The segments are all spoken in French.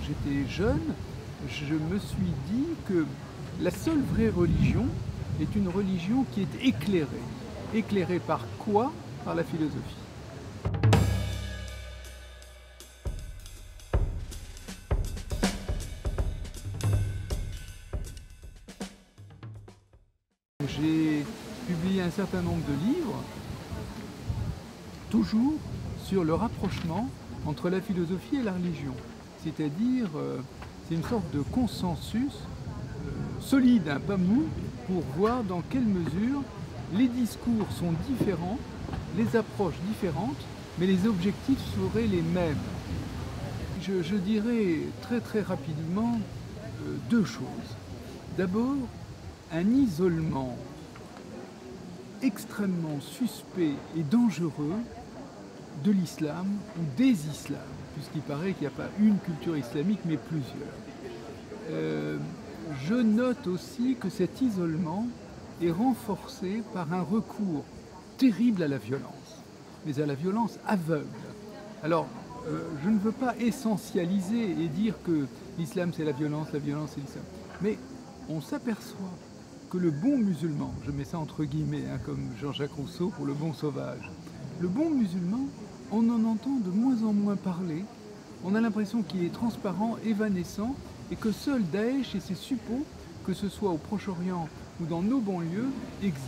j'étais jeune, je me suis dit que la seule vraie religion est une religion qui est éclairée. Éclairée par quoi? Par la philosophie. J'ai publié un certain nombre de livres, toujours sur le rapprochement entre la philosophie et la religion. C'est-à-dire, c'est une sorte de consensus solide, pas mou, pour voir dans quelle mesure les discours sont différents, les approches différentes, mais les objectifs seraient les mêmes. Je dirais très rapidement deux choses. D'abord, un isolement extrêmement suspect et dangereux de l'islam ou des islams, puisqu'il paraît qu'il n'y a pas une culture islamique mais plusieurs. Je note aussi que cet isolement est renforcé par un recours terrible à la violence, mais à la violence aveugle. Alors, je ne veux pas essentialiser et dire que l'islam c'est la violence c'est l'islam, mais on s'aperçoit que le bon musulman, je mets ça entre guillemets, comme Jean-Jacques Rousseau pour le bon sauvage, le bon musulman, on en entend de moins en moins parler, on a l'impression qu'il est transparent, évanescent, et que seul Daesh et ses suppôts, que ce soit au Proche-Orient ou dans nos banlieues, existent.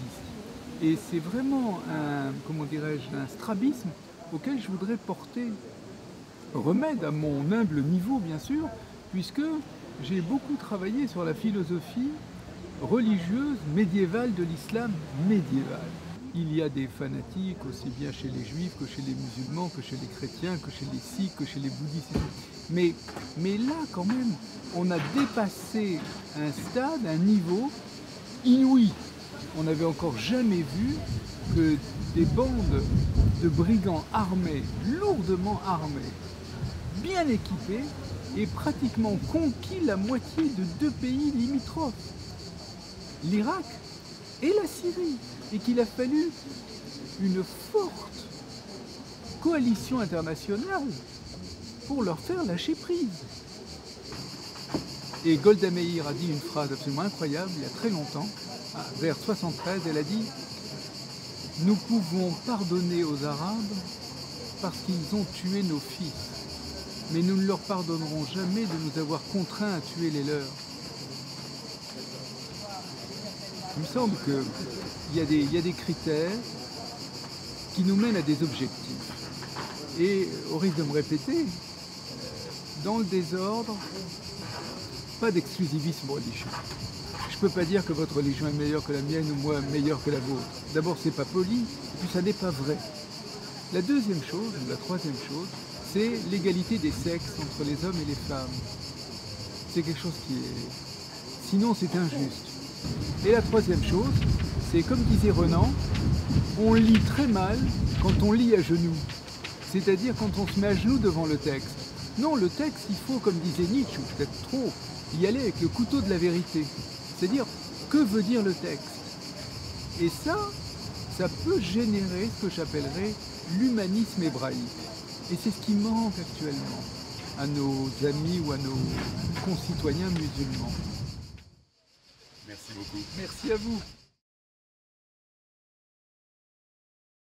Et c'est vraiment un strabisme auquel je voudrais porter remède à mon humble niveau, bien sûr, puisque j'ai beaucoup travaillé sur la philosophie religieuse médiévale de l'islam médiéval. Il y a des fanatiques aussi bien chez les juifs que chez les musulmans, que chez les chrétiens, que chez les sikhs, que chez les bouddhistes. Mais là, quand même, on a dépassé un stade, un niveau inouï. On n'avait encore jamais vu que des bandes de brigands armés, lourdement armés, bien équipés, aient pratiquement conquis la moitié de deux pays limitrophes, l'Irak et la Syrie, et qu'il a fallu une forte coalition internationale pour leur faire lâcher prise. Et Golda Meir a dit une phrase absolument incroyable il y a très longtemps, vers 73, elle a dit « Nous pouvons pardonner aux Arabes parce qu'ils ont tué nos fils, mais nous ne leur pardonnerons jamais de nous avoir contraints à tuer les leurs. » Il me semble qu'il y a des critères qui nous mènent à des objectifs. Et au risque de me répéter, dans le désordre, pas d'exclusivisme religieux. Je ne peux pas dire que votre religion est meilleure que la mienne ou moi meilleure que la vôtre. D'abord, c'est pas poli, et puis ça n'est pas vrai. La deuxième chose, ou la troisième chose, c'est l'égalité des sexes entre les hommes et les femmes. C'est quelque chose qui est... Sinon, c'est injuste. Et la troisième chose, c'est comme disait Renan, on lit très mal quand on lit à genoux. C'est-à-dire quand on se met à genoux devant le texte. Non, le texte, il faut, comme disait Nietzsche, ou peut-être trop, y aller avec le couteau de la vérité. C'est-à-dire, que veut dire le texte? Et ça peut générer ce que j'appellerais l'humanisme hébraïque. Et c'est ce qui manque actuellement à nos amis ou à nos concitoyens musulmans. Merci beaucoup. Merci à vous.